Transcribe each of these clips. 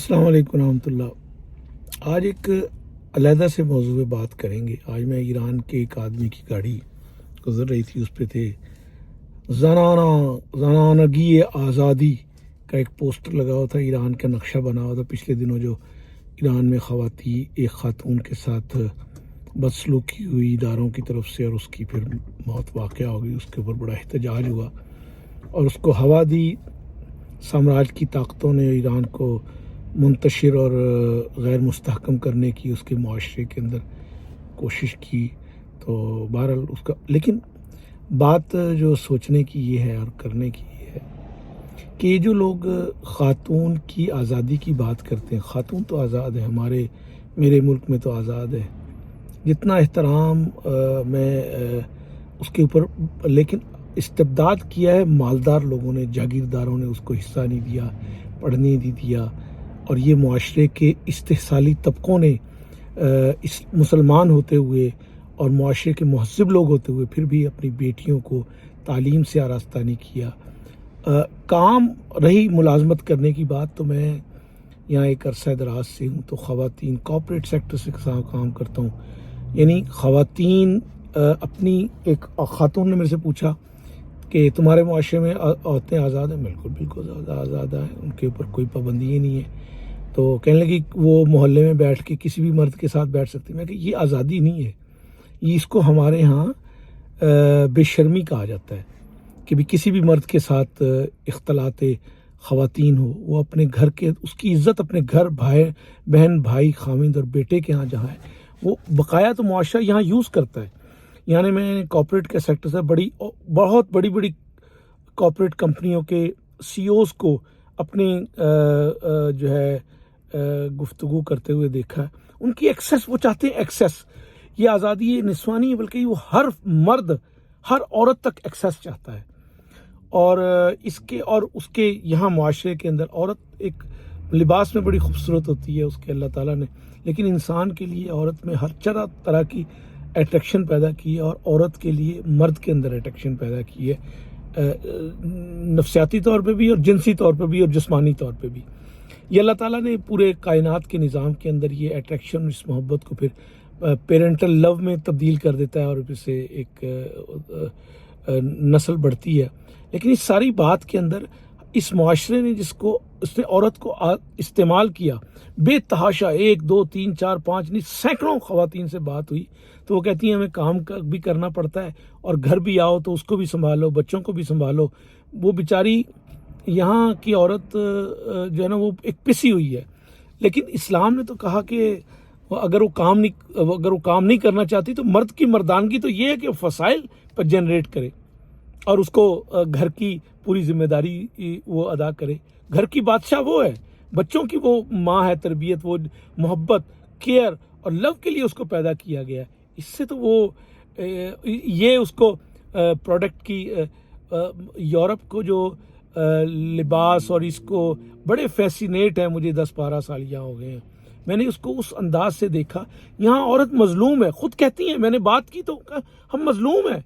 السلام علیکم ورحمۃ اللہ۔ آج ایک علیحدہ سے موضوع پہ بات کریں گے۔ آج میں ایران کے ایک آدمی کی گاڑی گزر رہی تھی، اس پہ تھے زنانگی آزادی کا ایک پوسٹر لگا ہوا تھا، ایران کا نقشہ بنا ہوا تھا۔ پچھلے دنوں جو ایران میں خواتین ایک خاتون کے ساتھ بدسلوکی ہوئی اداروں کی طرف سے اور اس کی پھر موت واقع ہو گئی، اس کے اوپر بڑا احتجاج ہوا اور اس کو ہوا دی سامراج کی طاقتوں نے ایران کو منتشر اور غیر مستحکم کرنے کی، اس کے معاشرے کے اندر کوشش کی۔ تو بہرحال اس کا، لیکن بات جو سوچنے کی یہ ہے اور کرنے کی یہ ہے کہ یہ جو لوگ خاتون کی آزادی کی بات کرتے ہیں، خاتون تو آزاد ہے، میرے ملک میں تو آزاد ہے، جتنا احترام میں اس کے اوپر، لیکن استبداد کیا ہے مالدار لوگوں نے، جاگیرداروں نے، اس کو حصہ نہیں دیا، پڑھنے نہیں دیا، اور یہ معاشرے کے استحصالی طبقوں نے اس مسلمان ہوتے ہوئے اور معاشرے کے مہذب لوگ ہوتے ہوئے پھر بھی اپنی بیٹیوں کو تعلیم سے آراستہ نہیں کیا۔ کام رہی ملازمت کرنے کی بات، تو میں یہاں ایک عرصہ دراز سے ہوں، تو خواتین کارپوریٹ سیکٹر سے کام کرتا ہوں، یعنی خواتین اپنی، ایک خاتون نے میرے سے پوچھا کہ تمہارے معاشرے میں عورتیں آزاد ہیں؟ بالکل آزاد ہیں، ان کے اوپر کوئی پابندی نہیں ہے۔ تو کہنے لگی وہ محلے میں بیٹھ کے کسی بھی مرد کے ساتھ بیٹھ سکتی۔ میں کہ یہ آزادی نہیں ہے، یہ اس کو ہمارے ہاں بے شرمی کہا جاتا ہے کہ بھی کسی بھی مرد کے ساتھ اختلاط خواتین ہو، وہ اپنے گھر کے، اس کی عزت اپنے گھر، بہن، بھائی، خامند اور بیٹے کے ہاں جہاں ہے، وہ بقایا تو معاشرہ یہاں یوز کرتا ہے۔ یعنی میں کارپوریٹ کے سیکٹر سے بہت بڑی کارپوریٹ کمپنیوں کے سی اوز کو اپنی جو ہے گفتگو کرتے ہوئے دیکھا ہے۔ ان کی ایکسیس، وہ چاہتے ہیں ایکسیس، یہ آزادی یہ نسوانی ہے، بلکہ وہ ہر مرد، ہر عورت تک ایکسیس چاہتا ہے۔ اور اس کے یہاں معاشرے کے اندر عورت ایک لباس میں بڑی خوبصورت ہوتی ہے، اس کے اللہ تعالیٰ نے، لیکن انسان کے لیے عورت میں ہر طرح کی اٹریکشن پیدا کی ہے، اور عورت کے لیے مرد کے اندر اٹریکشن پیدا کی ہے، نفسیاتی طور پہ بھی اور جنسی طور پہ بھی اور جسمانی طور پہ بھی۔ یہ اللہ تعالیٰ نے پورے کائنات کے نظام کے اندر یہ اٹریکشن، اس محبت کو پھر پیرنٹل لو میں تبدیل کر دیتا ہے، اور پھر سے ایک نسل بڑھتی ہے۔ لیکن اس ساری بات کے اندر اس معاشرے نے اس نے عورت کو استعمال کیا بے تحاشا، 1 2 3 4 5 نہیں، سینکڑوں خواتین سے بات ہوئی تو وہ کہتی ہیں ہمیں کام بھی کرنا پڑتا ہے، اور گھر بھی آؤ تو اس کو بھی سنبھالو، بچوں کو بھی سنبھالو۔ وہ بیچاری یہاں کی عورت جو ہے نا، وہ ایک پسی ہوئی ہے۔ لیکن اسلام نے تو کہا کہ اگر وہ کام نہیں کرنا چاہتی تو مرد کی مردانگی تو یہ ہے کہ فسائل پر جنریٹ کرے اور اس کو گھر کی پوری ذمہ داری وہ ادا کرے۔ گھر کی بادشاہ وہ ہے، بچوں کی وہ ماں ہے، تربیت، وہ محبت، کیئر اور لو کے لیے اس کو پیدا کیا گیا ہے۔ اس سے تو وہ یہ اس کو پروڈکٹ کی یورپ کو جو لباس اور اس کو بڑے فیسینیٹ ہیں، مجھے 10-12 سال یہاں ہو گئے ہیں، میں نے اس کو اس انداز سے دیکھا۔ یہاں عورت مظلوم ہے، خود کہتی ہیں، میں نے بات کی تو ہم مظلوم ہیں،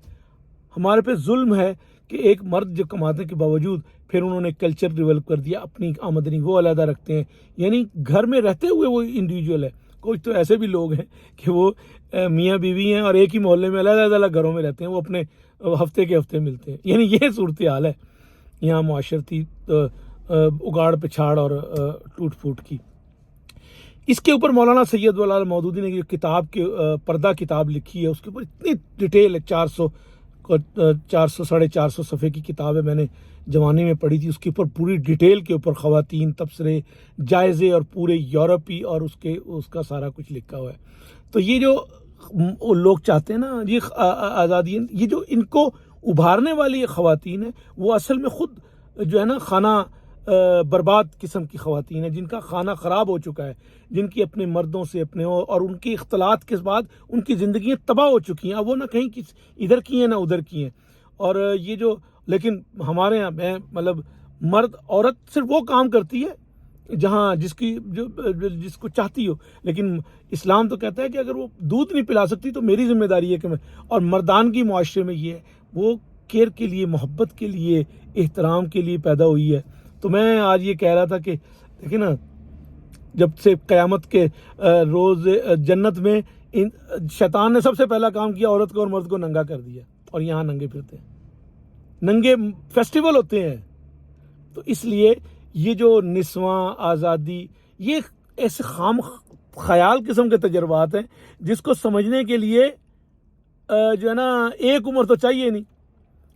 ہمارے پہ ظلم ہے کہ ایک مرد جو کمانے کے باوجود پھر انہوں نے کلچر ڈیولپ کر دیا، اپنی آمدنی وہ علیحدہ رکھتے ہیں، یعنی گھر میں رہتے ہوئے وہ انڈیویجول ہے۔ کچھ تو ایسے بھی لوگ ہیں کہ وہ میاں بیوی ہیں اور ایک ہی محلے میں علیحدہ گھروں میں رہتے ہیں، وہ اپنے ہفتے کے ہفتے ملتے ہیں، یعنی یہ صورتحال ہے یہاں معاشرتی اگاڑ پچھاڑ اور ٹوٹ پھوٹ کی۔ اس کے اوپر مولانا سید ولال مودودی نے جو کتاب کے پردہ کتاب لکھی ہے، اس کے اوپر اتنی ڈیٹیل ہے، 400-450 صفحے کی کتاب ہے، میں نے جوانی میں پڑھی تھی۔ اس کے اوپر پوری ڈیٹیل کے اوپر خواتین، تبصرے، جائزے اور پورے یورپی اور اس کا سارا کچھ لکھا ہوا ہے۔ تو یہ جو لوگ چاہتے ہیں نا، یہ آزادی، یہ جو ان کو ابھارنے والی خواتین ہیں، وہ اصل میں خود جو ہے نا خانہ برباد قسم کی خواتین ہیں، جن کا خانہ خراب ہو چکا ہے، جن کی اپنے مردوں سے اور ان کے اختلاط کے بعد ان کی زندگیاں تباہ ہو چکی ہیں۔ اب وہ نہ کہیں ادھر کی ہیں نہ ادھر کی ہیں۔ اور یہ جو، لیکن ہمارے یہاں مطلب مرد، عورت صرف وہ کام کرتی ہے جہاں جس کو چاہتی ہو، لیکن اسلام تو کہتا ہے کہ اگر وہ دودھ نہیں پلا سکتی تو میری ذمہ داری ہے کہ میں، اور مردانگی معاشرے میں یہ ہے، وہ کیئر کے لیے، محبت کے لیے، احترام کے لیے پیدا ہوئی ہے۔ تو میں آج یہ کہہ رہا تھا کہ دیکھیں نا، جب سے قیامت کے روز جنت میں شیطان نے سب سے پہلا کام کیا، عورت کو اور مرد کو ننگا کر دیا، اور یہاں ننگے پھرتے ہیں، ننگے فیسٹیول ہوتے ہیں۔ تو اس لیے یہ جو نسواں آزادی، یہ ایسے خام خیال قسم کے تجربات ہیں جس کو سمجھنے کے لیے جو ہے نا ایک عمر تو چاہیے نہیں،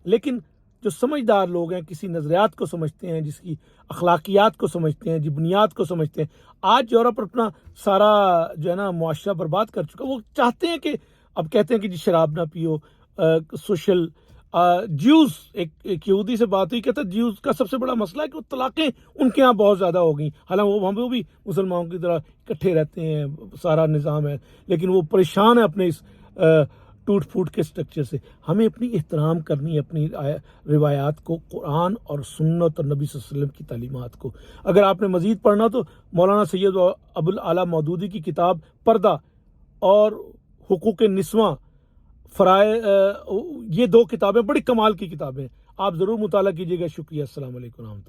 لیکن جو سمجھدار لوگ ہیں، کسی نظریات کو سمجھتے ہیں، جس کی اخلاقیات کو سمجھتے ہیں، جی بنیاد کو سمجھتے ہیں۔ آج یورپ اپنا سارا جو ہے نا معاشرہ برباد کر چکا، وہ چاہتے ہیں کہ اب کہتے ہیں کہ جی شراب نہ پیو، سوشل جیوز، ایک یہودی سے بات ہوئی، کہتا جیوز کا سب سے بڑا مسئلہ ہے کہ وہ طلاقیں ان کے ہاں بہت زیادہ ہو گئیں، حالانکہ وہ بھی مسلمانوں کی طرح اکٹھے رہتے ہیں، سارا نظام ہے، لیکن وہ پریشان ہے اپنے اس ٹوٹ پھوٹ کے سٹرکچر سے۔ ہمیں اپنی احترام کرنی ہے، اپنی روایات کو، قرآن اور سنت اور نبی صلی اللہ علیہ وسلم کی تعلیمات کو۔ اگر آپ نے مزید پڑھنا تو مولانا سید ابو الاعلیٰ مودودی کی کتاب پردہ اور حقوق نسواں یہ دو کتابیں بڑی کمال کی کتابیں ہیں، آپ ضرور مطالعہ کیجیے گا۔ شکریہ، السلام علیکم ورحمۃ اللہ۔